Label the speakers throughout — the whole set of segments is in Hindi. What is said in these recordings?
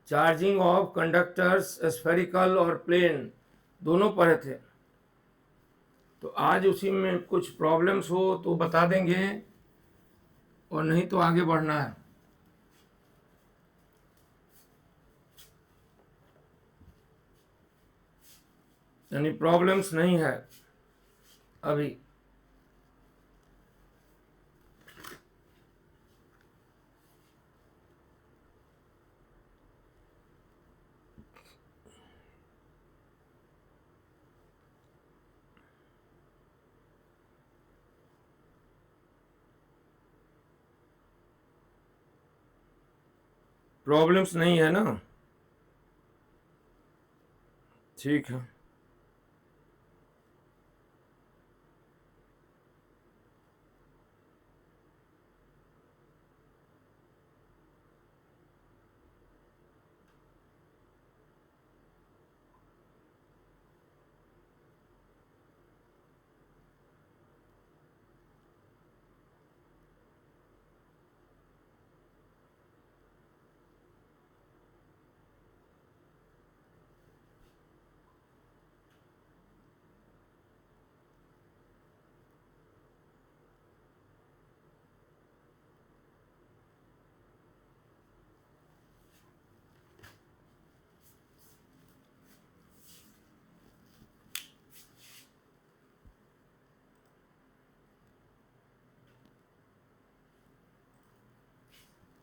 Speaker 1: चार्जिंग ऑफ कंडक्टर्स स्फेरिकल और प्लेन दोनों पढ़े थे। तो आज उसी में कुछ प्रॉब्लम्स हो तो बता देंगे, और नहीं तो आगे बढ़ना है। यानी प्रॉब्लम्स नहीं है अभी। प्रॉब्लम्स नहीं है ना, ठीक है।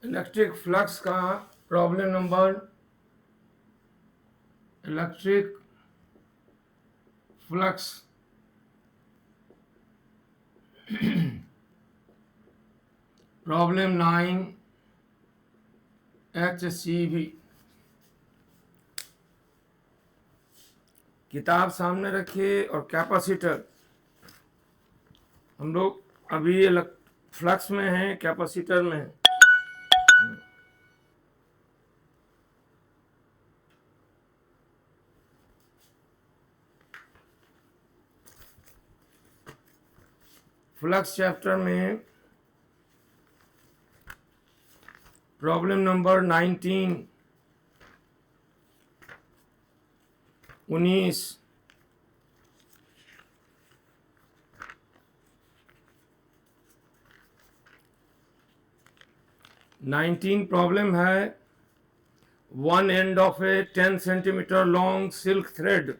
Speaker 1: इलेक्ट्रिक फ्लक्स का problem number, electric flux problem 9 HCV। किताब सामने रखिए और कैपेसिटर। हम लोग अभी फ्लक्स में हैं, कैपेसिटर में हैं। फ्लक्स चैप्टर में प्रॉब्लम नंबर 19 19 19 प्रॉब्लम है। One end of A 10 centimetre long silk thread,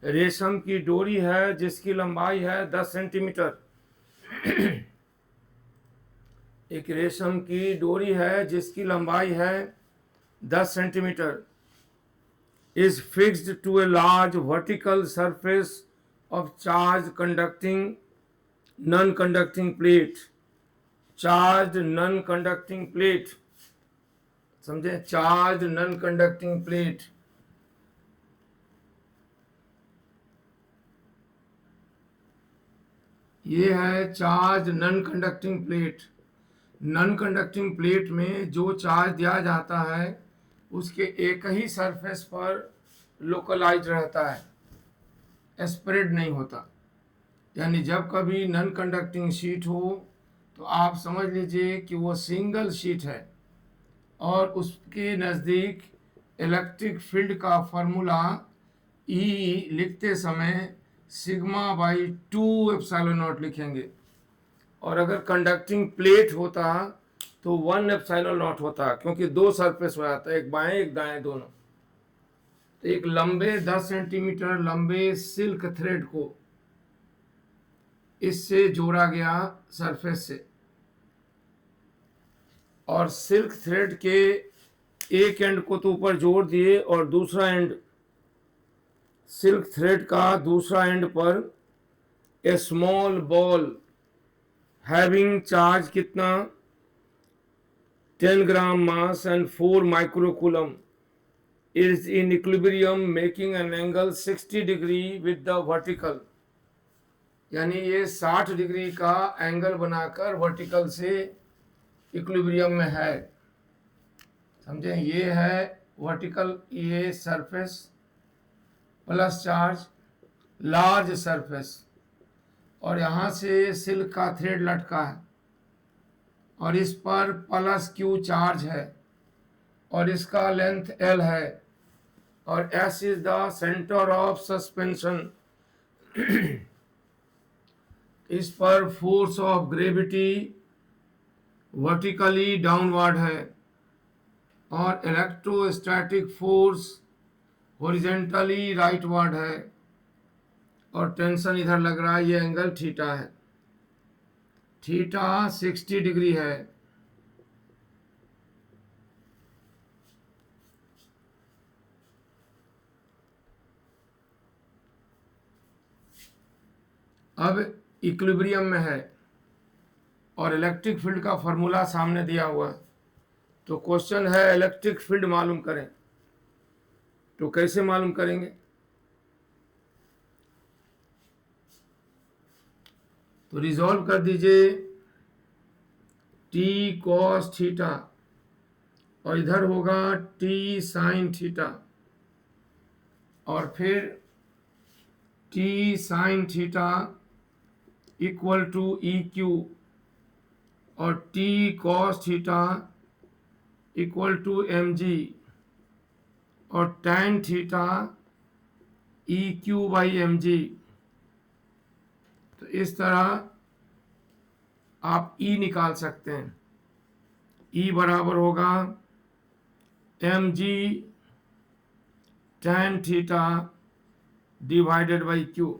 Speaker 1: रेशम की डोरी है जिसकी लंबाई है 10 सेंटीमीटर। एक रेशम की डोरी है जिसकी लंबाई है 10 centimetre, is fixed to a large vertical surface of charged conducting non-conducting plate। charged non-conducting plate, समझे? charged non-conducting plate। ये है charge non conducting plate. Non conducting plate में जो चार्ज दिया जाता है उसके एक ही सरफेस पर लोकलाइज रहता है, स्प्रेड नहीं होता। यानी जब कभी नॉन कंडक्टिंग शीट हो तो आप समझ लीजिए कि वो सिंगल शीट है, और उसके नज़दीक इलेक्ट्रिक फील्ड का फॉर्मूला ई लिखते समय सिग्मा बाई 2 एप्सिलॉन नॉट लिखेंगे। और अगर कंडक्टिंग प्लेट होता तो 1 एप्सिलॉन नॉट होता, क्योंकि दो सरफेस हो जाता है, एक बाएं एक दाएं दोनों। तो एक लंबे 10 सेंटीमीटर लंबे सिल्क थ्रेड को इससे जोड़ा गया सरफेस से, और सिल्क थ्रेड के एक एंड को तो ऊपर जोड़ दिए, और दूसरा एंड सिल्क थ्रेड का दूसरा एंड पर a small ball having charge कितना 10 gram mass and 4 microcoulomb is in equilibrium making an angle 60 degree with the vertical. यानी ये 60 डिग्री का एंगल बनाकर वर्टिकल से इक्विलिब्रियम में है। समझे? ये है वर्टिकल, ये surface plus charge, large surface, और यहाँ से सिल्क का थ्रेड लटका है और इस पर प्लस क्यू चार्ज है। और इसका लेंथ L है और S is the centre of suspension. इस पर force of gravity vertically downward है और इलेक्ट्रोस्टैटिक फोर्स हॉरिजेंटली राइटवर्ड है और टेंशन इधर लग रहा है, ये एंगल थीटा है, थीटा 60 डिग्री है। अब इक्विलिब्रियम में है और इलेक्ट्रिक फील्ड का फॉर्मूला सामने दिया हुआ है। तो क्वेश्चन है इलेक्ट्रिक फील्ड मालूम करें, तो कैसे मालूम करेंगे? तो रिजॉल्व कर दीजिए T cos थीटा और इधर होगा T sin थीटा और फिर T sin theta equal to EQ और T cos theta equal to mg और tan थीटा EQ/mg। तो इस तरह आप E निकाल सकते हैं। E बराबर होगा mg tan theta divided by Q।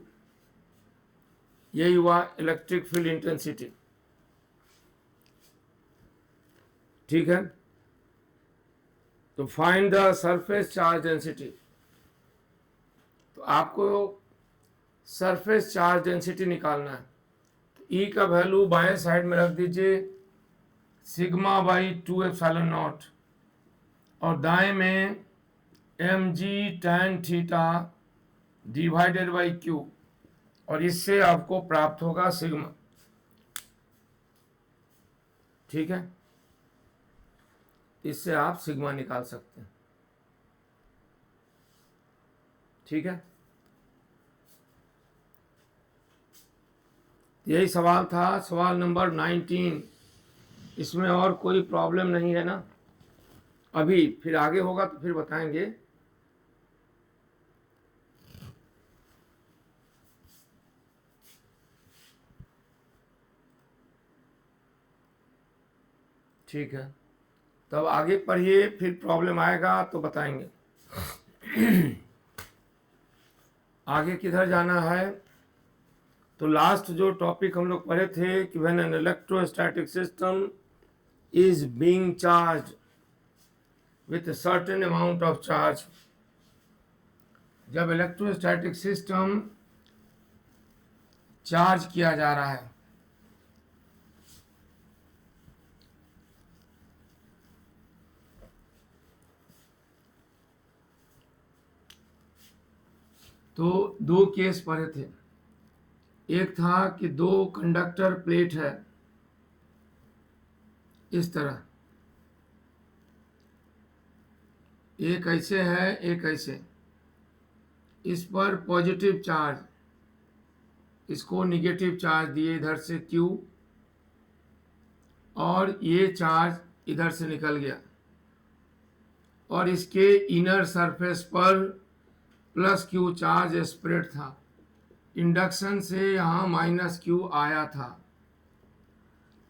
Speaker 1: यही हुआ इलेक्ट्रिक फील्ड इंटेंसिटी। ठीक है, तो find the surface charge density. तो आपको सरफेस चार्ज डेंसिटी निकालना है। तो E का वैल्यू बाएं साइड में रख दीजिए σ/2ε0 और दाएं में mg tan theta divided by Q और इससे आपको प्राप्त होगा सिग्मा। ठीक है, इससे आप सिग्मा निकाल सकते हैं। ठीक है, यही सवाल था, सवाल नंबर 19। इसमें और कोई प्रॉब्लम नहीं है ना अभी? फिर आगे होगा तो फिर बताएंगे। ठीक है, तब आगे पढ़िए, फिर प्रॉब्लम आएगा तो बताएंगे। आगे किधर जाना है? तो लास्ट जो टॉपिक हम लोग पढ़े थे कि when an electrostatic system is being charge with certain amount of charge. जब इलेक्ट्रोस्टैटिक सिस्टम चार्ज किया जा रहा है तो दो केस पढ़े थे। एक था कि दो कंडक्टर प्लेट है इस तरह, एक ऐसे है एक ऐसे, इस पर पॉजिटिव चार्ज, इसको निगेटिव चार्ज दिए इधर से Q और ये चार्ज इधर से निकल गया और इसके इनर सरफेस पर प्लस Q चार्ज स्प्रेड था। इंडक्शन से यहाँ माइनस Q आया था,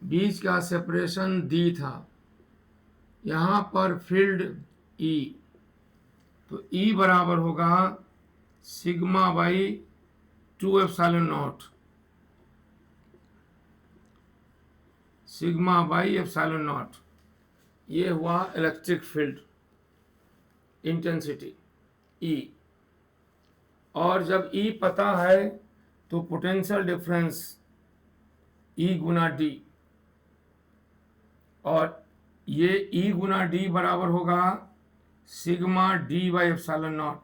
Speaker 1: बीच का सेपरेशन D था, यहाँ पर फील्ड E। तो E बराबर होगा σ/2ε0, σ/ε0। ये हुआ इलेक्ट्रिक फील्ड इंटेंसिटी E। और जब E पता है तो पोटेंशियल डिफरेंस E गुना D, और ये E गुना D बराबर होगा σD/ε0।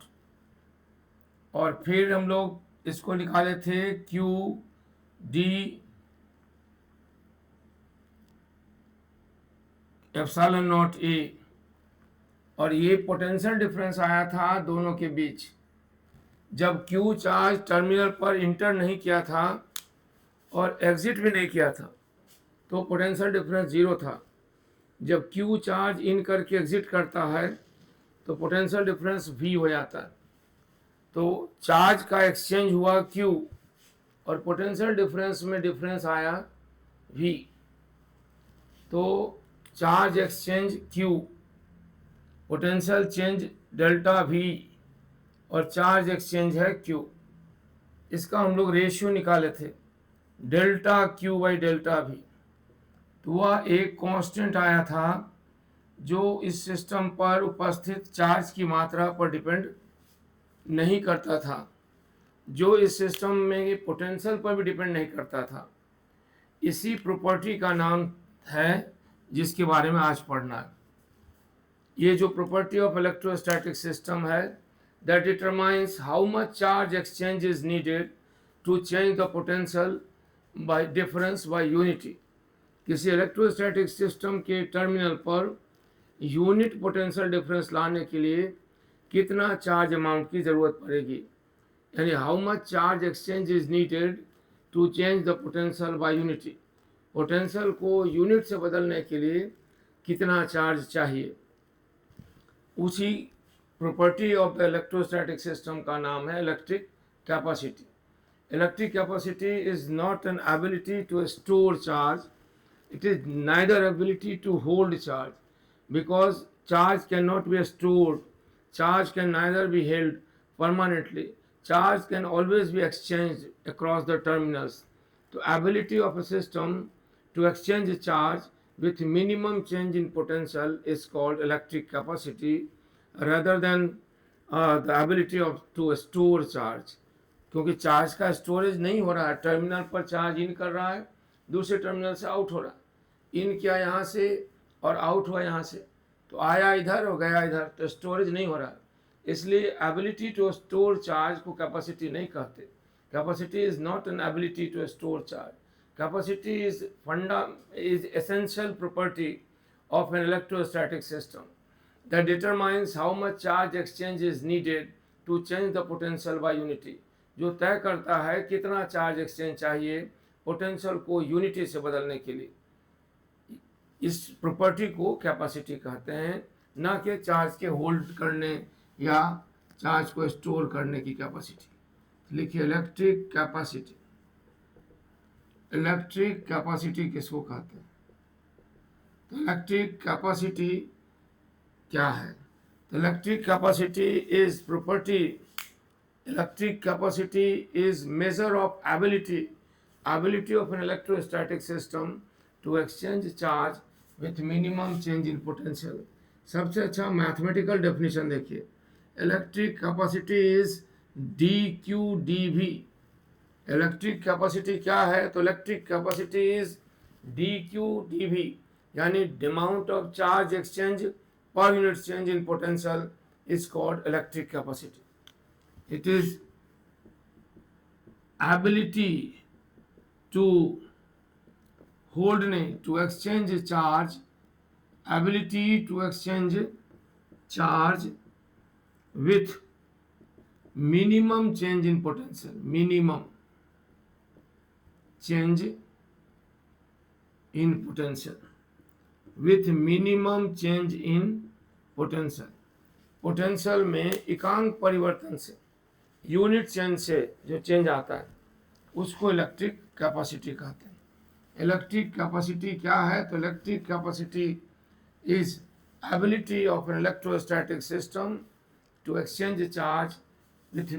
Speaker 1: और फिर हम लोग इसको निकाले थे QD/ε0A, और ये पोटेंशियल डिफरेंस आया था दोनों के बीच। जब Q चार्ज टर्मिनल पर इंटर नहीं किया था और एग्जिट भी नहीं किया था तो पोटेंशियल डिफरेंस 0 था, जब Q चार्ज इन करके एग्जिट करता है तो पोटेंशियल डिफरेंस V हो जाता है। तो चार्ज का एक्सचेंज हुआ Q और पोटेंशियल डिफरेंस में डिफरेंस आया V। तो charge exchange Q, potential change delta V और चार्ज एक्सचेंज है Q। इसका हम लोग रेशियो निकाले थे delta Q by delta V। तो वह एक कांस्टेंट आया था जो इस सिस्टम पर उपस्थित चार्ज की मात्रा पर डिपेंड नहीं करता था, जो इस सिस्टम में पोटेंशियल पर भी डिपेंड नहीं करता था। इसी प्रॉपर्टी का नाम है जिसके बारे में आज पढ़ना है। ये जो प्रॉपर्टी ऑफ इलेक्ट्रोस्टैटिक सिस्टम है, that determines how much charge exchange is needed to change the potential by difference by unity. किसी इलेक्ट्रोस्टैटिक सिस्टम के टर्मिनल पर यूनिट पोटेंशियल डिफरेंस लाने के लिए कितना चार्ज अमाउंट की ज़रूरत पड़ेगी, यानी how much charge exchange is needed to change the potential by unity. Potential को यूनिट से बदलने के लिए कितना चार्ज चाहिए। उसी property of the electrostatic system का नाम है electric capacity. Electric capacity is not an ability to store charge, it is neither ability to hold charge, because charge cannot be stored, charge can neither be held permanently, charge can always be exchanged across the terminals. The ability of a system to exchange charge with minimum change in potential is called electric capacity, rather than the ability of to store charge. क्योंकि चार्ज का स्टोरेज नहीं हो रहा है, टर्मिनल पर चार्ज इन कर रहा है, दूसरे टर्मिनल से आउट हो रहा है। इन किया यहाँ से और आउट हुआ यहाँ से, तो आया इधर और गया इधर, तो स्टोरेज नहीं हो रहा है। इसलिए एबिलिटी टू स्टोर चार्ज को कैपेसिटी नहीं कहते। Capacity is not an ability to store charge. Capacity is essential property of an electrostatic system that determines how much charge exchange is needed to change the potential by unity, जो तय करता है कितना चार्ज एक्सचेंज चाहिए पोटेंशियल को यूनिटी से बदलने के लिए। इस प्रॉपर्टी को कैपेसिटी कहते हैं, ना कि चार्ज के होल्ड करने या चार्ज को स्टोर करने की कैपेसिटी। लिखिए इलेक्ट्रिक कैपेसिटी। इलेक्ट्रिक कैपेसिटी किसको कहते हैं? तो इलेक्ट्रिक कैपेसिटी क्या है? तो electric capacity is property, electric capacity is measure of ability of an electrostatic system to exchange charge with minimum change in potential। सबसे अच्छा मैथमेटिकल डेफिनेशन देखिए, electric capacity is dQ/dV। Electric capacity क्या है? तो इलेक्ट्रिक कैपेसिटी इज dQ/dV, यानी amount of charge exchange per unit change in potential is called electric capacity. It is ability to hold नहीं, to exchange charge, ability to exchange charge with minimum change in potential, minimum change in potential, with minimum change in potential। Potential में एकांक परिवर्तन से, यूनिट चेंज से जो चेंज आता है उसको इलेक्ट्रिक कैपेसिटी कहते हैं। इलेक्ट्रिक कैपेसिटी क्या है? तो electric capacity is ability of an electrostatic system to exchange charge with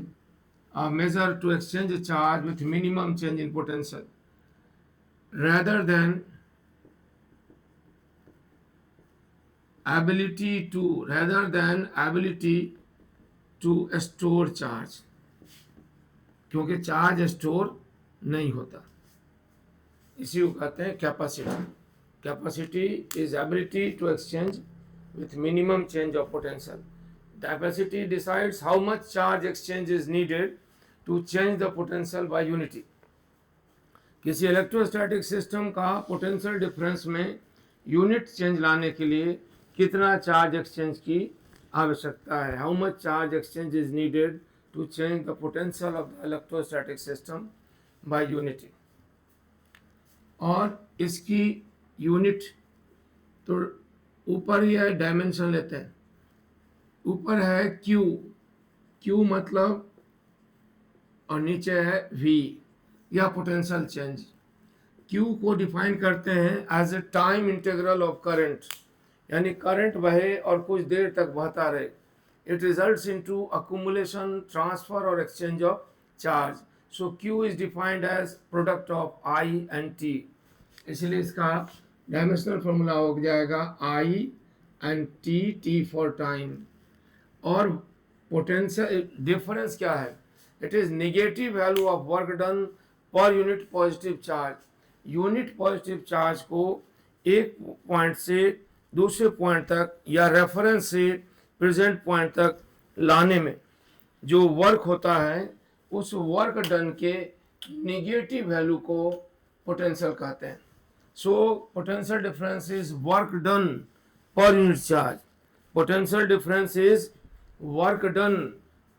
Speaker 1: measure to exchange charge with minimum change in potential rather than ability to store charge, क्योंकि चार्ज स्टोर नहीं होता, इसी को कहते हैं capacity. Capacity is ability to exchange with minimum change of potential. Capacity decides how much charge exchange is needed to change the potential by unity. किसी इलेक्ट्रोस्टैटिक सिस्टम का पोटेंशियल डिफरेंस में यूनिट चेंज लाने के लिए कितना चार्ज एक्सचेंज की आवश्यकता है। How much charge exchange is needed to change the potential of the electrostatic system by unity। और इसकी यूनिट तो ऊपर ही है डायमेंशन लेते हैं, ऊपर है क्यू, क्यू मतलब, और नीचे है वी या पोटेंशियल चेंज। क्यू को डिफाइन करते हैं as a time integral of current, यानी करंट बहे और कुछ देर तक बहता रहे। It results into accumulation, transfer और exchange of charge. So Q is defined as product of I and T, इसलिए इसका डायमेंशनल फॉर्मूला हो जाएगा I and T, T for time. और पोटेंशियल डिफरेंस क्या है? It is negative value of work done per unit positive charge. Unit positive charge को एक पॉइंट से दूसरे पॉइंट तक या रेफरेंस से प्रेजेंट पॉइंट तक लाने में जो वर्क होता है, उस वर्क डन के नेगेटिव वैल्यू को पोटेंशियल कहते हैं। So potential difference is work done per unit charge. Potential difference is work done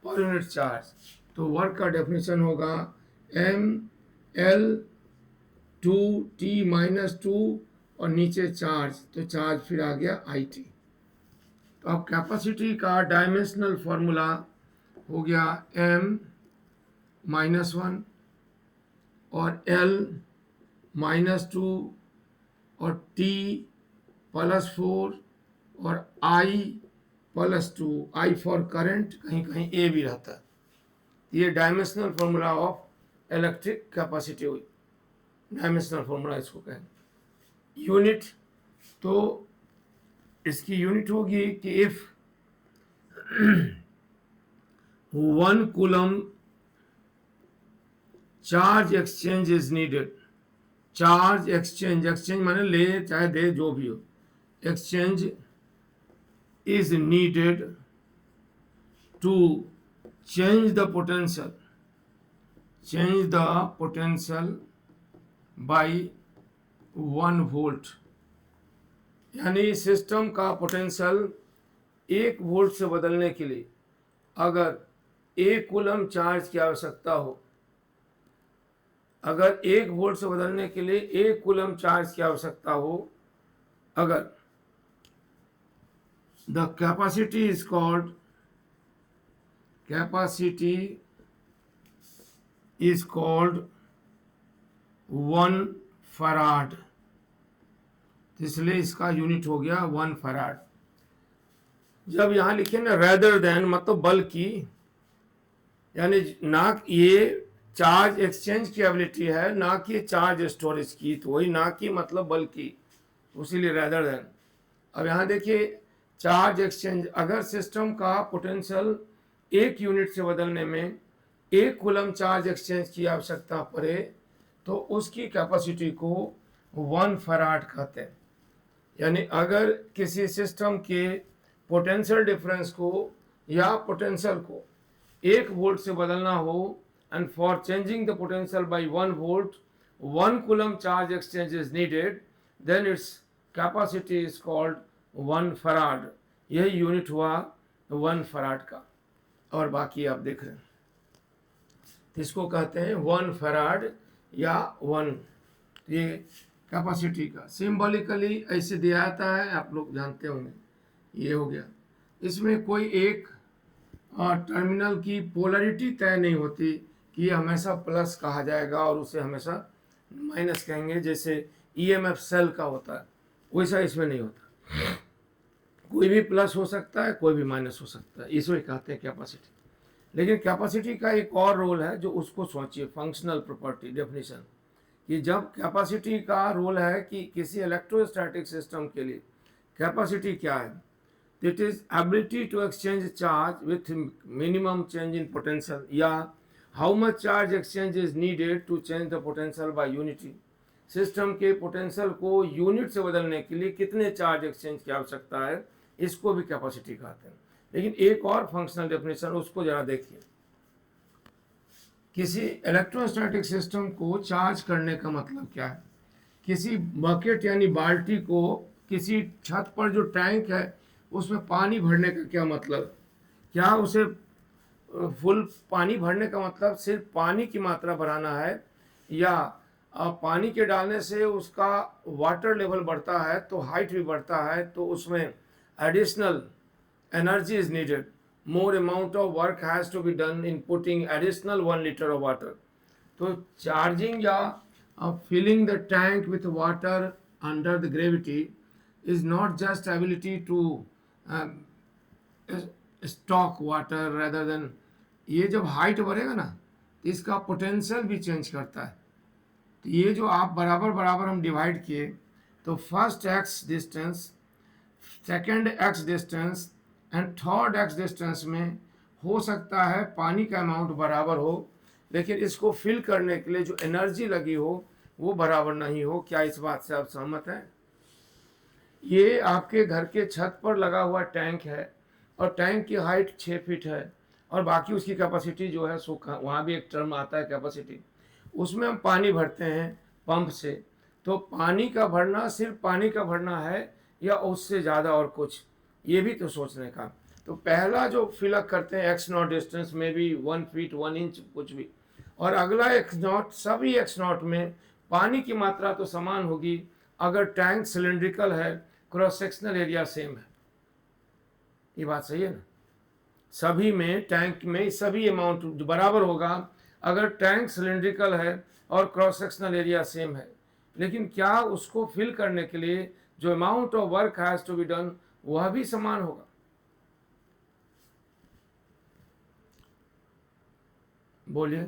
Speaker 1: per unit charge. तो वर्क का डेफिनेशन होगा एम एल 2t-2 और नीचे चार्ज, तो चार्ज फिर आ गया आई टी। तो अब कैपेसिटी का डायमेंशनल फॉर्मूला हो गया m-1 और l-2 और t+4 और i+2, i फॉर करंट, कहीं कहीं a भी रहता है। ये dimensional formula of electric capacity हुई, डायमेंशनल फॉर्मूला इसको कहें। यूनिट, तो इसकी यूनिट होगी कि if 1 coulomb charge exchange is needed. Charge exchange, exchange माने ले चाहे दे जो भी हो, exchange is needed to change the potential, change the potential by 1 volt, यानी सिस्टम का पोटेंशियल 1 वोल्ट से बदलने के लिए अगर 1 कूलम चार्ज की आवश्यकता हो, अगर 1 वोल्ट से बदलने के लिए 1 कूलम चार्ज की आवश्यकता हो, अगर the capacity is called, capacity is called 1 farad, इसलिए इसका यूनिट हो गया 1 फराड। जब यहाँ लिखे ना रेदर देन, मतलब बल्कि, यानी ना ये चार्ज एक्सचेंज की एबिलिटी है, ना कि चार्ज स्टोरेज की, तो वही ना कि मतलब बल्कि, उसीलिए रेदर देन। अब यहाँ देखिए चार्ज एक्सचेंज, अगर सिस्टम का पोटेंशियल 1 यूनिट से बदलने में 1 कूलम चार्ज एक्सचेंज की आवश्यकता पड़े, तो उसकी कैपेसिटी को 1 फराड कहते हैं। यानी अगर किसी सिस्टम के पोटेंशियल डिफरेंस को या पोटेंशियल को 1 वोल्ट से बदलना हो, and for changing the potential by 1 volt 1 coulomb charge exchange is needed, then its capacity is called 1 farad. यही यूनिट हुआ 1 फराड का। और बाकी आप देख रहे हैं, इसको कहते हैं 1 फराड या 1, ये कैपेसिटी का सिंबॉलिकली ऐसे दिया जाता है, आप लोग जानते होंगे। ये हो गया, इसमें कोई एक टर्मिनल की पोलरिटी तय नहीं होती कि ये हमेशा प्लस कहा जाएगा और उसे हमेशा माइनस कहेंगे, जैसे ईएमएफ सेल का होता है, वैसा इसमें नहीं होता। कोई भी प्लस हो सकता है, कोई भी माइनस हो सकता है, इसमें कहते हैं कैपेसिटी। लेकिन कैपेसिटी का एक और रोल है जो उसको सोचिए, फंक्शनल प्रॉपर्टी डेफिनेशन, कि जब कैपेसिटी का रोल है कि किसी इलेक्ट्रोस्टैटिक सिस्टम के लिए कैपेसिटी क्या है, it is ability to exchange charge with minimum change in potential, या how much charge exchange is needed to change the potential by unity. System के पोटेंशियल को यूनिट से बदलने के लिए कितने चार्ज एक्सचेंज की आवश्यकता है, इसको भी कैपेसिटी कहते हैं। लेकिन एक और फंक्शनल डेफिनेशन, उसको जरा देखिए। किसी इलेक्ट्रोस्टैटिक सिस्टम को चार्ज करने का मतलब क्या है? किसी बकेट यानी बाल्टी को किसी छत पर जो टैंक है उसमें पानी भरने का क्या मतलब? क्या उसे फुल पानी भरने का मतलब सिर्फ पानी की मात्रा बढ़ाना है, या अब पानी के डालने से उसका वाटर लेवल बढ़ता है तो हाइट भी बढ़ता है, तो उसमें additional energy is needed, more amount of work has to be done in putting additional 1 litre of water. तो चार्जिंग या filling the tank with water under the gravity is not just ability to stock water rather than, ये जब हाइट बढ़ेगा ना तो इसका पोटेंशियल भी चेंज करता है। तो ये जो आप बराबर बराबर हम डिवाइड किए, तो first x distance, second x distance and third x distance में हो सकता है पानी का अमाउंट बराबर हो, लेकिन इसको फिल करने के लिए जो एनर्जी लगी हो वो बराबर नहीं हो। क्या इस बात से आप सहमत हैं? ये आपके घर के छत पर लगा हुआ टैंक है और टैंक की हाइट 6 फीट है और बाकी उसकी कैपेसिटी जो है सो वहाँ भी एक टर्म आता है कैपेसिटी, उसमें हम पानी भरते हैं पंप से। तो पानी का भरना सिर्फ पानी का भरना है या उससे ज़्यादा और कुछ, ये भी तो सोचने का। तो पहला जो फिलअप करते हैं एक्स नॉट डिस्टेंस में भी 1 फीट 1 इंच कुछ भी, और अगला एक्स नॉट, सभी एक्स नॉट में पानी की मात्रा तो समान होगी अगर टैंक सिलेंड्रिकल है, क्रॉस सेक्शनल एरिया सेम है। ये बात सही है ना? सभी में टैंक में सभी अमाउंट बराबर होगा अगर टैंक सिलेंड्रिकल है और क्रॉस सेक्शनल एरिया सेम है। लेकिन क्या उसको फिल करने के लिए जो amount of work has to be done वह भी समान होगा? बोलिए।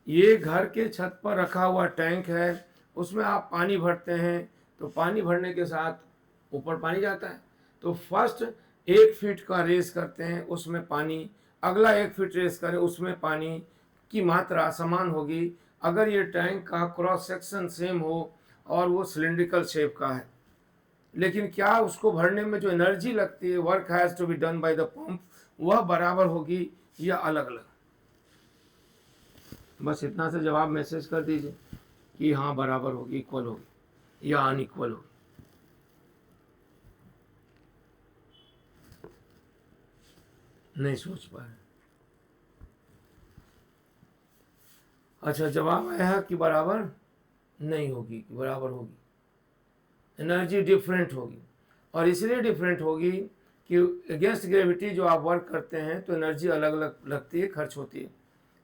Speaker 1: ये घर के छत पर रखा हुआ टैंक है, उसमें आप पानी भरते हैं, तो पानी भरने के साथ ऊपर पानी जाता है। तो फर्स्ट 1 फीट का रेस करते हैं उसमें पानी, अगला 1 फीट रेस करें उसमें पानी की मात्रा समान होगी अगर ये टैंक का क्रॉस सेक्शन सेम हो और वो सिलेंड्रिकल शेप का है। लेकिन क्या उसको भरने में जो एनर्जी लगती है, work has to be done by the pump, वह बराबर होगी या अलग अलग? बस इतना से जवाब मैसेज कर दीजिए कि हाँ बराबर होगी, इक्वल होगी या अनइक्वल होगी। नहीं सोच पाए। अच्छा, जवाब आया है कि बराबर नहीं होगी, कि बराबर होगी, एनर्जी डिफरेंट होगी। और इसलिए डिफरेंट होगी कि अगेंस्ट ग्रेविटी जो आप वर्क करते हैं तो एनर्जी अलग अलग लगती है, खर्च होती है।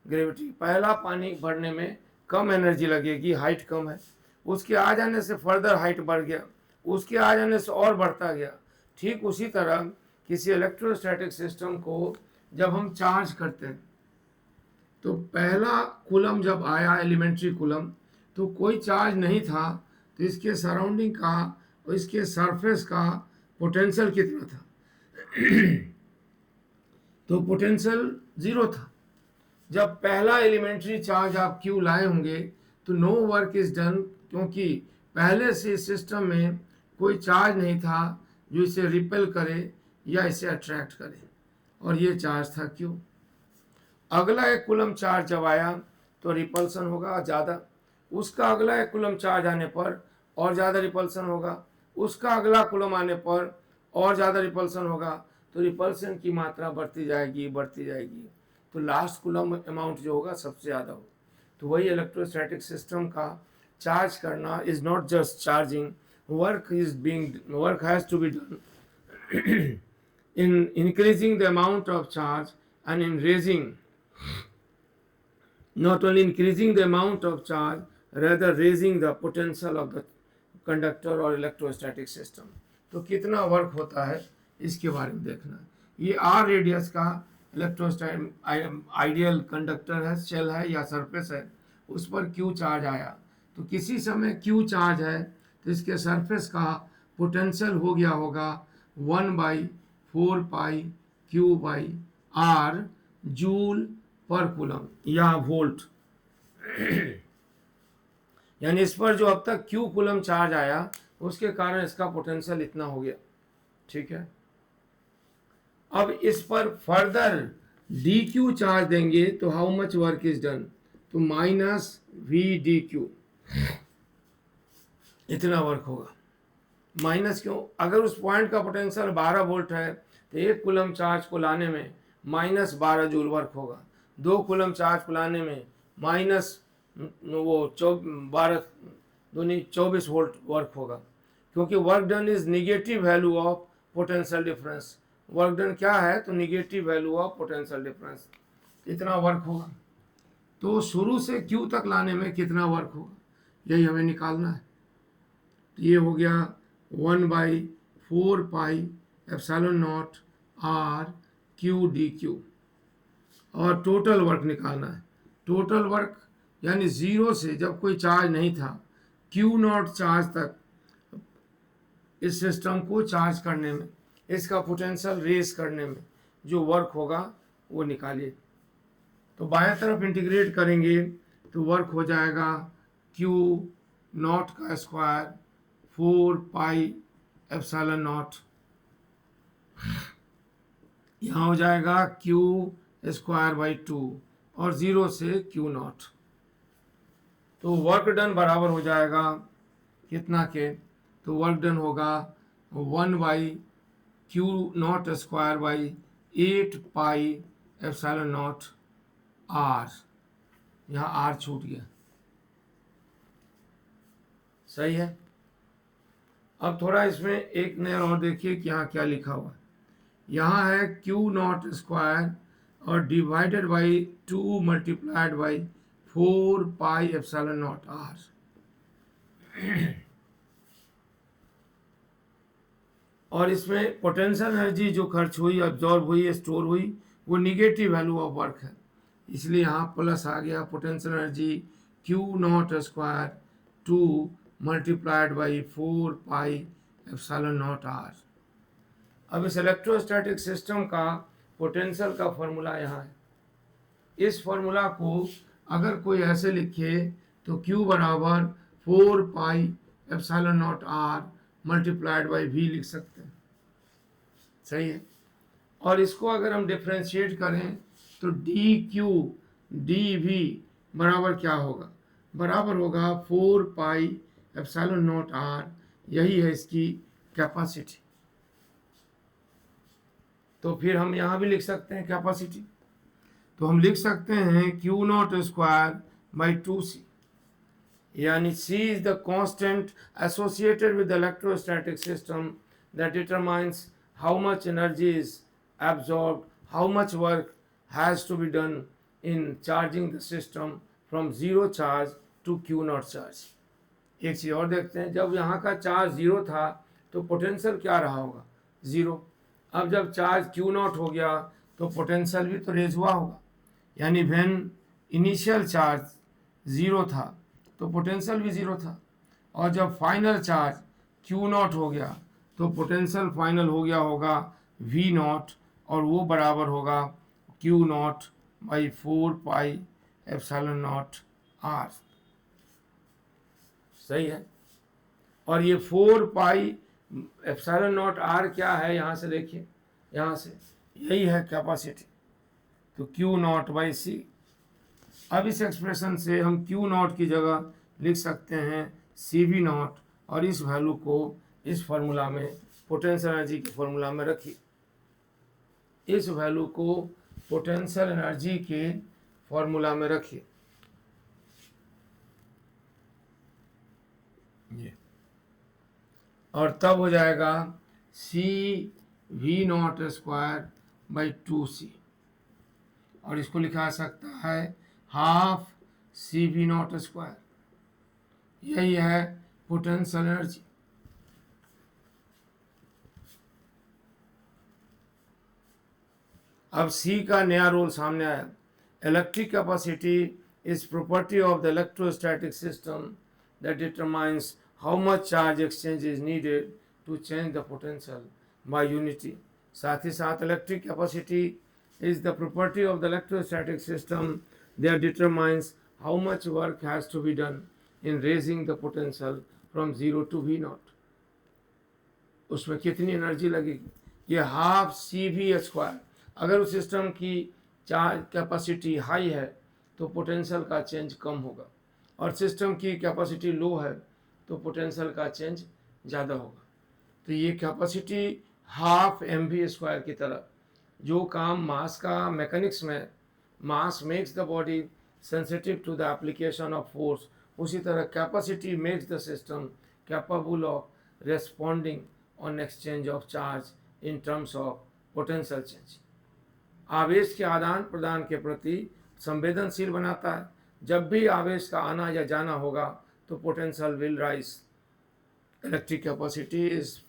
Speaker 1: ग्रेविटी, पहला पानी भरने में कम एनर्जी लगेगी, हाइट कम है, उसके आ जाने से फर्दर हाइट बढ़ गया, उसके आ जाने से और बढ़ता गया। ठीक उसी तरह किसी इलेक्ट्रोस्टैटिक सिस्टम को जब हम चार्ज करते हैं तो पहला कूलम जब आया, एलिमेंट्री कूलम, तो कोई चार्ज नहीं था, तो इसके सराउंडिंग का और इसके सरफेस का पोटेंशियल कितना था? तो पोटेंशियल 0 था। जब पहला एलिमेंट्री चार्ज आप क्यू लाए होंगे तो नो वर्क इज डन, क्योंकि पहले से सिस्टम में कोई चार्ज नहीं था जो इसे रिपेल करे या इसे अट्रैक्ट करे, और ये चार्ज था क्यू। अगला 1 कूलम चार्ज जब आया तो रिपल्सन होगा ज़्यादा, उसका अगला 1 कूलम चार्ज आने पर और ज़्यादा रिपल्सन होगा, उसका अगला कूलम आने पर और ज़्यादा रिपल्सन होगा। तो रिपल्सन की मात्रा बढ़ती जाएगी बढ़ती जाएगी, तो लास्ट कूलम अमाउंट जो होगा सबसे ज़्यादा होगा। तो वही इलेक्ट्रोस्टैटिक सिस्टम का चार्ज करना is not just charging, work has to be done in increasing the amount of charge and in raising, not only increasing the amount of charge, rather raising the potential of the conductor or electrostatic system। तो कितना वर्क होता है इसके बारे में देखना। ये आर रेडियस का इलेक्ट्रोस्टैटिक आइडियल कंडक्टर है, शेल है या सरफेस है, उस पर क्यू चार्ज आया, तो किसी समय क्यू चार्ज है तो इसके सरफेस का पोटेंशियल हो गया होगा 1/4 pi Q by R joule पर कूलम या वोल्ट। यानी इस पर जो अब तक क्यू कूलम चार्ज आया उसके कारण इसका पोटेंशियल इतना हो गया। ठीक है, अब इस पर फर्दर डी क्यू चार्ज देंगे तो how much work is done, तो -v/dq इतना वर्क होगा। माइनस क्यों? अगर उस पॉइंट का पोटेंशियल 12 वोल्ट है तो 1 कूलम चार्ज को लाने में -12 जूल वर्क होगा, 2 कूलम चार्ज को लाने में वो 12 दूनी 24 वोल्ट वर्क होगा, क्योंकि work done is negative value of potential difference. Work done क्या है, तो negative value of potential difference, इतना वर्क होगा। तो शुरू से क्यू तक लाने में कितना वर्क होगा, यही हमें निकालना है। तो ये हो गया 1/4πε0 आर क्यू डी क्यू। और टोटल वर्क निकालना है। टोटल वर्क यानी ज़ीरो से, जब कोई चार्ज नहीं था, क्यू नॉट चार्ज तक इस सिस्टम को चार्ज करने में, इसका पोटेंशियल रेज करने में जो वर्क होगा वो निकालिए। तो बाएं तरफ इंटीग्रेट करेंगे तो वर्क हो जाएगा क्यू नॉट का स्क्वायर 4πε0, यहाँ हो जाएगा क्यू स्क्वायर बाई 2 और 0 से क्यू नॉट। तो वर्क डन बराबर हो जाएगा कितना के, तो वर्क डन होगा 1/Q0 स्क्वायर बाई 8πε0 आर। यहाँ आर छूट गया, सही है। अब थोड़ा इसमें एक नया और देखिए कि यहाँ क्या लिखा हुआ है। यहाँ है Q0 स्क्वायर और divided by 2 multiplied by 4πε0 R. और इसमें पोटेंशियल एनर्जी जो खर्च हुई, अब्जॉर्ब हुई, स्टोर हुई, वो निगेटिव वैल्यू ऑफ वर्क है, इसलिए यहाँ प्लस आ गया। Potential energy Q0 square 2 multiplied by 4πε0 R. अब इस इलेक्ट्रोस्टैटिक सिस्टम का पोटेंशियल का फॉर्मूला यहाँ है। इस फॉर्मूला को अगर कोई ऐसे लिखे तो Q बराबर 4πε0 आर मल्टीप्लाइड बाई V लिख सकते हैं, सही है। और इसको अगर हम डिफ्रेंशिएट करें तो dQ/dV बराबर क्या होगा, बराबर होगा 4πε0 आर, यही है इसकी कैपेसिटी। तो फिर हम यहाँ भी लिख सकते हैं कैपेसिटी, तो हम लिख सकते हैं Q0 स्क्वायर बाई 2C, यानी C is the constant associated with the electrostatic system that determines how much energy is absorbed, how much work has to be done in charging the system from zero charge to Q0 charge। एक चीज़ और देखते हैं, जब यहाँ का चार्ज ज़ीरो था तो पोटेंशियल क्या रहा होगा, ज़ीरो। अब जब चार्ज Q0 हो गया तो पोटेंशियल भी तो रेज हुआ होगा, यानी व्हेन इनिशियल चार्ज ज़ीरो था तो पोटेंशियल भी ज़ीरो था, और जब फाइनल चार्ज Q0 हो गया तो पोटेंशियल फाइनल हो गया होगा V0, और वो बराबर होगा Q0 बाई 4πε0 आर, सही है। और ये 4πε0 आर क्या है, यहाँ से देखिए, यहाँ से यही है कैपेसिटी, तो Q0 बाई C। अब इस एक्सप्रेशन से हम Q0 की जगह लिख सकते हैं CV0, और इस वैल्यू को इस फार्मूला में, पोटेंशियल एनर्जी के फार्मूला में रखिए। इस वैल्यू को पोटेंशियल एनर्जी के फार्मूला में रखिए, ये, और तब हो जाएगा CV0 स्क्वायर बाई 2C, और इसको लिखा सकता है हाफ CV0 स्क्वायर, यही है पोटेंशियल एनर्जी। अब C का नया रूल सामने आया। Electric capacity is property of the electrostatic system that determines how much charge exchange is needed to change the potential by unity. साथ ही साथ electric capacity is the property of the electrostatic system that determines how much work has to be done in raising the potential from 0 to V0। उसमें कितनी एनर्जी लगेगी, ये हाफ CV स्क्वायर। अगर उस सिस्टम की चार्ज कैपेसिटी हाई है तो पोटेंशियल का चेंज कम होगा, और सिस्टम की कैपेसिटी लो है तो पोटेंशियल का चेंज ज़्यादा होगा। तो ये कैपेसिटी हाफ mv स्क्वायर की तरह, जो काम मास का मैकेनिक्स में, mass makes the body sensitive to the application of force, उसी तरह capacity makes the system capable of responding on exchange of charge in terms of potential change. आवेश के आदान प्रदान के प्रति संवेदनशील बनाता है। जब भी आवेश का आना या जाना होगा तो potential will rise. Electric capacity is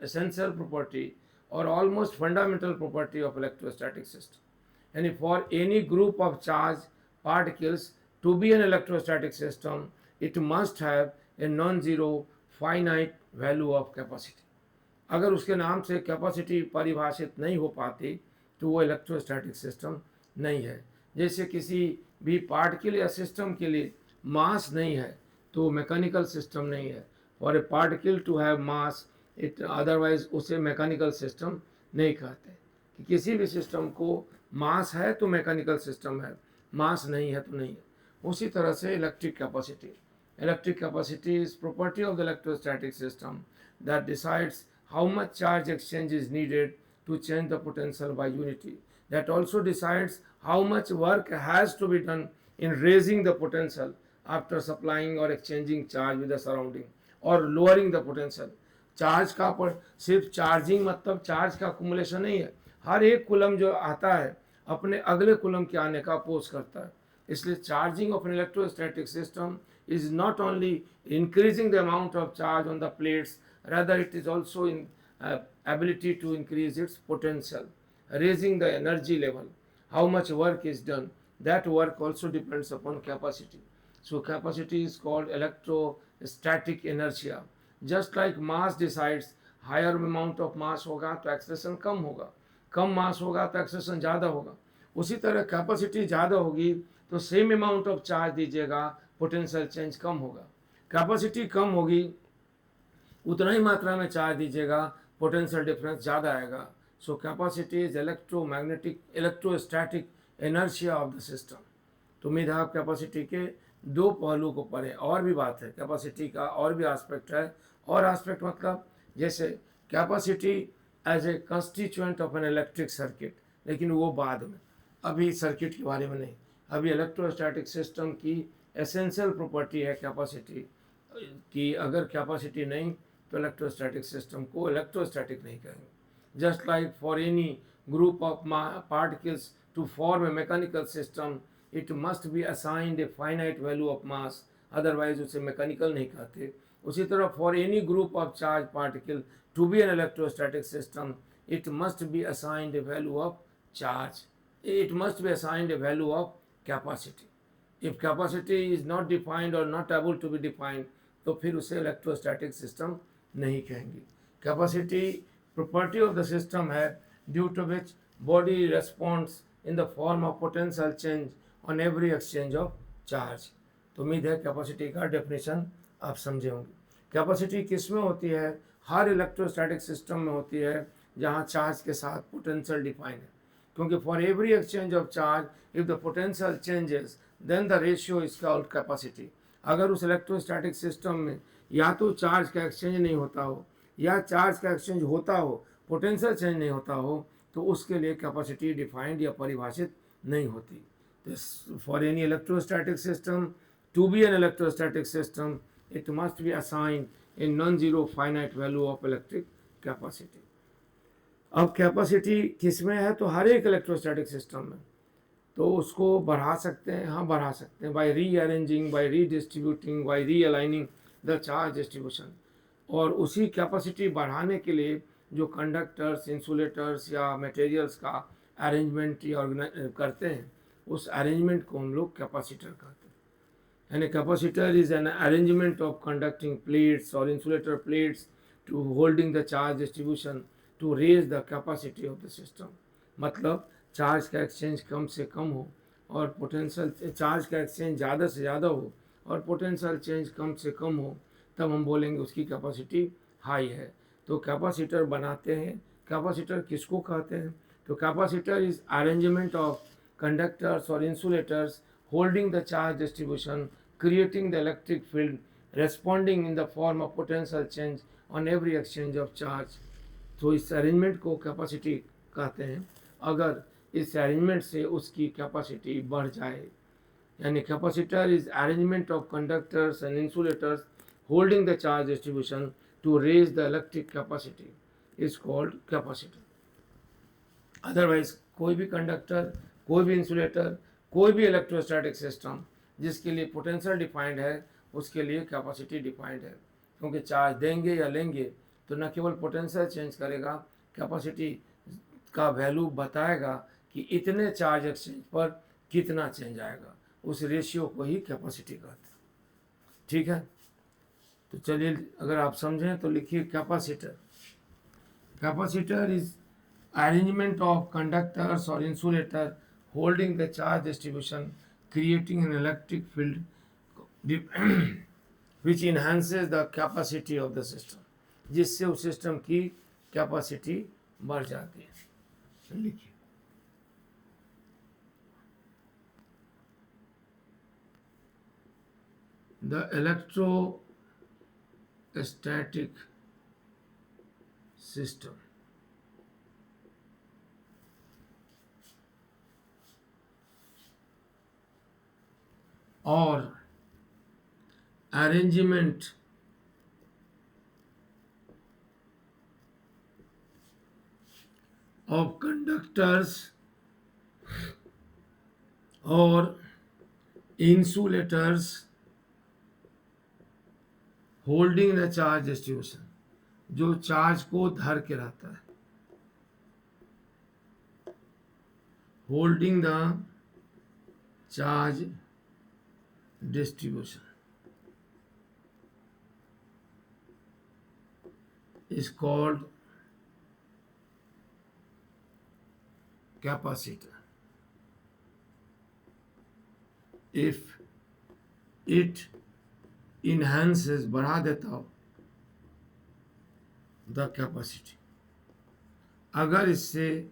Speaker 1: essential property or almost fundamental property of electrostatic system. And for any group of charged particles to be an electrostatic system, it must have a non-zero finite value of capacity. अगर उसके नाम से कैपेसिटी परिभाषित नहीं हो पाती तो वो इलेक्ट्रोस्टैटिक सिस्टम नहीं है। जैसे किसी भी पार्टिकल या सिस्टम के लिए मास नहीं है तो मैकेनिकल सिस्टम नहीं है। For a particle to have mass it otherwise उसे मैकेनिकल सिस्टम नहीं कहते। कि किसी भी सिस्टम को मास है तो मैकेनिकल सिस्टम है, मास नहीं है तो नहीं है। उसी तरह से electric capacity is property of the electrostatic system that decides how much charge exchange is needed to change the potential by unity. That also decides how much work has to be done in raising the potential after supplying or exchanging charge with the surrounding or lowering the potential. Charge का पर सिर्फ चार्जिंग मतलब चार्ज का अकुमुलेशन नहीं है। हर एक कुलम जो आता है अपने अगले कुलम के आने का अपोज करता है। इसलिए charging of an electrostatic system is not only increasing the amount of charge on the plates, rather it is also in ability to increase its potential, raising the energy level. How much work is done, that work also depends upon capacity. So capacity is called electrostatic inertia. Just like mass decides, higher amount of mass होगा तो एक्सेलेरेशन कम होगा, कम मास होगा तो एक्सेलेरेशन ज़्यादा होगा। उसी तरह कैपेसिटी ज़्यादा होगी तो सेम अमाउंट ऑफ चार्ज दीजिएगा, पोटेंशियल चेंज कम होगा। कैपेसिटी कम होगी उतना ही मात्रा में चार्ज दीजिएगा, पोटेंशियल डिफरेंस ज़्यादा आएगा। So capacity is electrostatic inertia of the system. तो उम्मीद है आप कैपेसिटी के दो पहलू को पढ़ें। और भी बात है कैपेसिटी का, और भी एस्पेक्ट है। और एस्पेक्ट मतलब जैसे capacity as a constituent of an electric circuit, लेकिन वो बाद में, अभी सर्किट के बारे में नहीं। अभी इलेक्ट्रोस्टैटिक सिस्टम की एसेंशियल प्रॉपर्टी है कैपेसिटी कि अगर कैपेसिटी नहीं तो इलेक्ट्रोस्टैटिक सिस्टम को इलेक्ट्रोस्टैटिक नहीं कहेंगे। Just like for any group of particles to form a mechanical system it must be assigned a finite value of mass, otherwise उसे मैकेनिकल नहीं कहते। उसी तरह for any group of charge particle to be an electrostatic system it must be assigned a value of charge, it must be assigned a value of capacity. If capacity is not defined और not able to be defined तो फिर उसे इलेक्ट्रोस्टैटिक सिस्टम नहीं कहेंगे। Capacity property of the system है due to which body responds in the form of potential change on every exchange of charge. तो उम्मीद है कैपेसिटी का डेफिनेशन आप समझे होंगे। कैपेसिटी किस में होती है? हर इलेक्ट्रोस्टैटिक सिस्टम में होती है जहाँ चार्ज के साथ पोटेंशियल डिफाइन है, क्योंकि for every exchange of charge if the potential changes then the ratio is called capacity. अगर उस इलेक्ट्रोस्टैटिक सिस्टम में या तो चार्ज का एक्सचेंज नहीं होता हो या चार्ज का एक्सचेंज होता हो, पोटेंशियल चेंज नहीं होता हो, तो उसके लिए कैपेसिटी डिफाइंड या परिभाषित नहीं होती। For any electrostatic system to be an electrostatic system it must be assign in non zero finite value of electric capacity. अब कैपेसिटी किस में है? तो हर एक इलेक्ट्रोस्टैटिक सिस्टम में। तो उसको बढ़ा सकते हैं, हाँ बढ़ा सकते हैं, by rearranging, by redistributing, by realigning the charge distribution. और उसी कैपेसिटी बढ़ाने के लिए जो कंडक्टर्स, इंसुलेटर्स या मटेरियल्स का अरेंजमेंट या करते हैं, उस अरेंजमेंट को हम लोग कैपेसिटर कहते हैं। यानी capacitor is an arrangement of conducting plates और insulator plates to holding the charge distribution to raise the capacity of the system. मतलब चार्ज का एक्सचेंज कम से कम हो और पोटेंशियल चार्ज का एक्सचेंज ज़्यादा से ज़्यादा हो और पोटेंशियल चेंज कम से कम हो, तब हम बोलेंगे उसकी कैपेसिटी हाई है। तो कैपेसिटर बनाते हैं। कैपेसिटर किसको कहते हैं? तो capacitor is arrangement of conductors और insulators holding the charge distribution, creating the electric field, responding in the form of potential change on every exchange of charge. तो इस अरेंजमेंट को कैपेसिटी कहते हैं। अगर इस अरेंजमेंट से उसकी कैपेसिटी बढ़ जाए यानी capacitor is arrangement of conductors and insulators holding the charge distribution to raise the electric capacity is called capacitor. Otherwise कोई भी कंडक्टर, कोई भी इंसुलेटर, कोई भी इलेक्ट्रोस्टैटिक सिस्टम जिसके लिए पोटेंशियल डिफाइंड है उसके लिए कैपेसिटी डिफाइंड है, क्योंकि चार्ज देंगे या लेंगे तो न केवल पोटेंशियल चेंज करेगा, कैपेसिटी का वैल्यू बताएगा कि इतने चार्ज एक्सचेंज पर कितना चेंज आएगा, उस रेशियो को ही कैपेसिटी कहते हैं। ठीक है, तो चलिए अगर आप समझें तो लिखिए capacitor. Capacitor is arrangement of conductors or insulator holding the charge distribution creating an electric field which enhances the capacity of the system, जिससे उस सिस्टम की कैपेसिटी बढ़ जाती है। लिखिए the electrostatic system or arrangement of conductors or insulators holding the charge distribution, जो चार्ज को धर के रहता है, holding the charge distribution is called capacitor. If it enhances, बढ़ा देता हो द कैपेसिटी, अगर इससे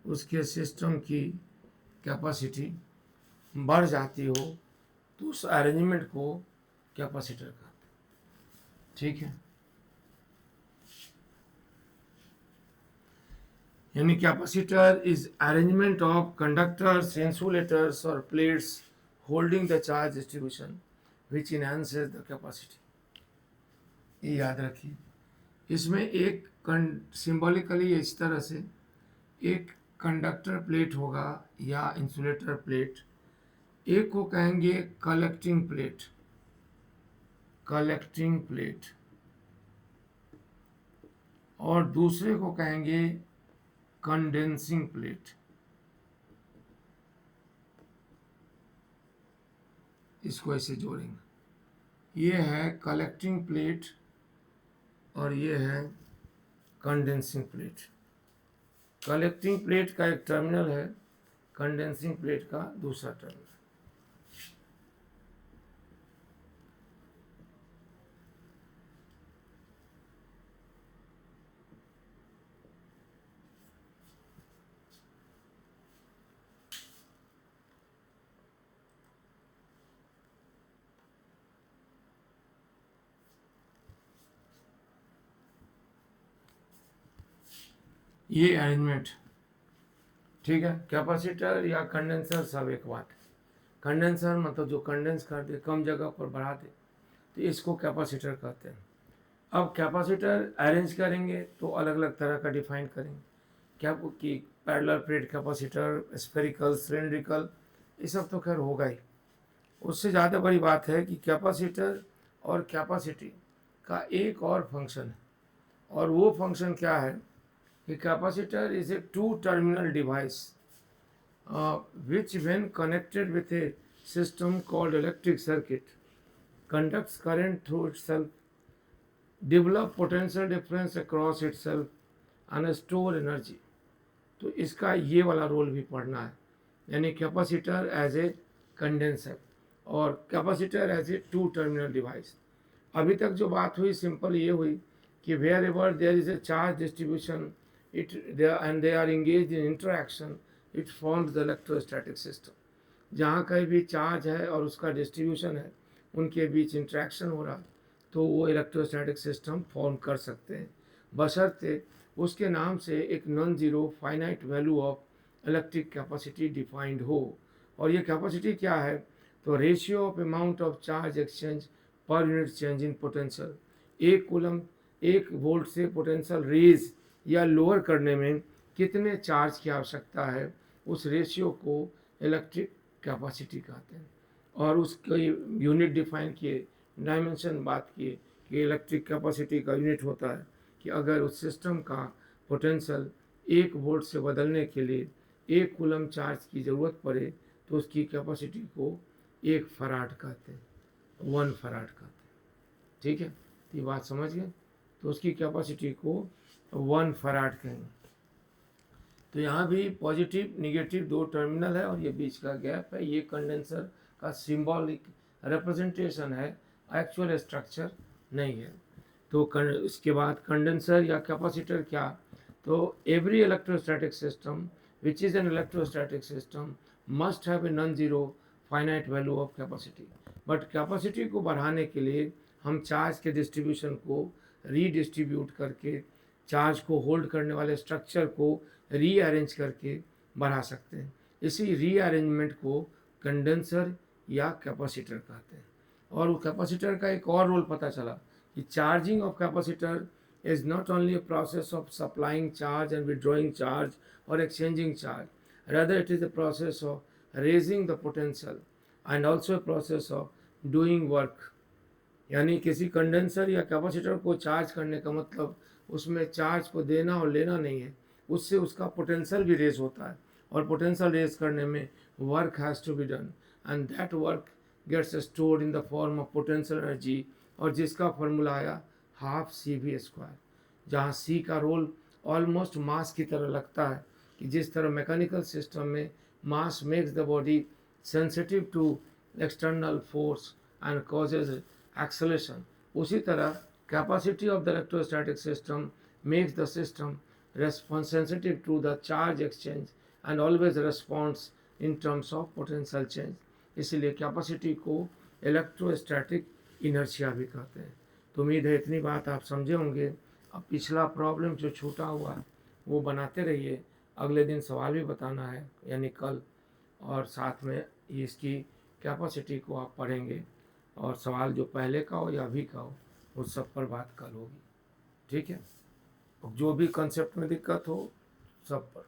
Speaker 1: उसके सिस्टम की कैपेसिटी बढ़ जाती हो तो उस अरेंजमेंट को कैपेसिटर कहते हैं। ठीक है, यानी capacitor is arrangement of conductors, insulators और plates holding the charge distribution which enhances the capacity. ये याद रखिए, इसमें एक सिंबॉलिकली इस तरह से एक कंडक्टर प्लेट होगा या इंसुलेटर प्लेट, एक को कहेंगे कलेक्टिंग प्लेट, कलेक्टिंग प्लेट, और दूसरे को कहेंगे कंडेंसिंग प्लेट। इसको ऐसे जोड़ेंगे, ये है कलेक्टिंग प्लेट और ये है कंडेंसिंग प्लेट। कलेक्टिंग प्लेट का एक टर्मिनल है, कंडेंसिंग प्लेट का दूसरा टर्मिनल। ये अरेंजमेंट, ठीक है। कैपेसिटर या कंडेंसर सब एक बात है। कंडेंसर मतलब जो कंडेंस कर दे, कम जगह पर बढ़ा दे, तो इसको कैपेसिटर कहते हैं। अब कैपेसिटर अरेंज करेंगे तो अलग अलग तरह का डिफाइन करेंगे, क्या कि parallel plate capacitor, spherical, cylindrical, ये सब तो खैर होगा ही। उससे ज़्यादा बड़ी बात है कि कैपेसिटर और कैपेसिटी का एक और फंक्शन है, और वो फंक्शन क्या है कि capacitor is a two terminal device which when connected with a system called electric circuit conducts current through itself, develop potential difference across itself and store energy। तो इसका ये वाला रोल भी पढ़ना है, यानी कैपेसिटर एज ए कंडेंसर और capacitor as a two terminal device. अभी तक जो बात हुई सिंपल ये हुई कि wherever there is a charge distribution and they are engaged in interaction, it forms the electrostatic system। जहाँ कहीं भी चार्ज है और उसका डिस्ट्रीब्यूशन है, उनके बीच इंट्रैक्शन हो रहा, तो वो इलेक्ट्रोस्टैटिक सिस्टम फॉर्म कर सकते हैं, बशर्ते उसके नाम से एक non zero finite value of electric capacity defined हो। और ये कैपेसिटी क्या है, तो ratio of amount of charge exchange per unit change in potential, एक कूलम 1 वोल्ट से पोटेंशियल रेज या लोअर करने में कितने चार्ज की आवश्यकता है, उस रेशियो को इलेक्ट्रिक कैपेसिटी कहते हैं। और उसके यूनिट डिफाइन किए, डायमेंशन बात किए कि इलेक्ट्रिक कैपेसिटी का यूनिट होता है कि अगर उस सिस्टम का पोटेंशियल 1 वोल्ट से बदलने के लिए 1 कूलम चार्ज की ज़रूरत पड़े तो उसकी कैपेसिटी को 1 फराड कहते हैं, 1 फराड कहते हैं। ठीक है, तो ये बात समझ गए। तो उसकी कैपेसिटी को 1 फराड कहेंगे। तो यहाँ भी पॉजिटिव निगेटिव 2 टर्मिनल है और ये बीच का गैप है, ये कंडेंसर का सिंबॉलिक रिप्रेजेंटेशन है, एक्चुअल स्ट्रक्चर नहीं है। तो इसके बाद कंडेंसर या कैपेसिटर क्या, तो every electrostatic system which is an electrostatic system must have a non zero finite value of capacity. But capacity को बढ़ाने के लिए हम चार्ज के डिस्ट्रीब्यूशन को रीडिस्ट्रीब्यूट करके चार्ज को होल्ड करने वाले स्ट्रक्चर को रीअरेंज करके बढ़ा सकते हैं। इसी रीअरेंजमेंट को कंडेंसर या कैपेसिटर कहते हैं। और वो कैपेसिटर का एक और रोल पता चला कि charging of capacitor is not only a process of supplying charge and withdrawing charge और exchanging charge, rather it is a process of raising the potential and also a process of doing work। यानी किसी कंडेंसर या कैपेसिटर को चार्ज करने का मतलब उसमें चार्ज को देना और लेना नहीं है, उससे उसका पोटेंशियल भी रेज होता है और पोटेंशियल रेज करने में work has to be done and that work gets stored in the form of potential energy, और जिसका फॉर्मूला आया हाफ CV², जहाँ C का रोल ऑलमोस्ट मास की तरह लगता है कि जिस तरह मैकेनिकल सिस्टम में mass makes the body sensitive to external force and causes acceleration, उसी तरह capacity of the electrostatic system makes the system response sensitive to the charge exchange and always responds in terms of potential change। इसलिए कैपेसिटी को इलेक्ट्रोस्टैटिक इनर्शिया भी कहते हैं। तो उम्मीद है इतनी बात आप समझे होंगे। अब पिछला प्रॉब्लम जो छूटा हुआ वो बनाते रहिए, अगले दिन सवाल भी बताना है यानी कल, और साथ में इसकी कैपेसिटी को आप पढ़ेंगे और सवाल जो पहले का हो या अभी का हो उस सब पर बात कल होगी। ठीक है, जो भी कंसेप्ट में दिक्कत हो सब पर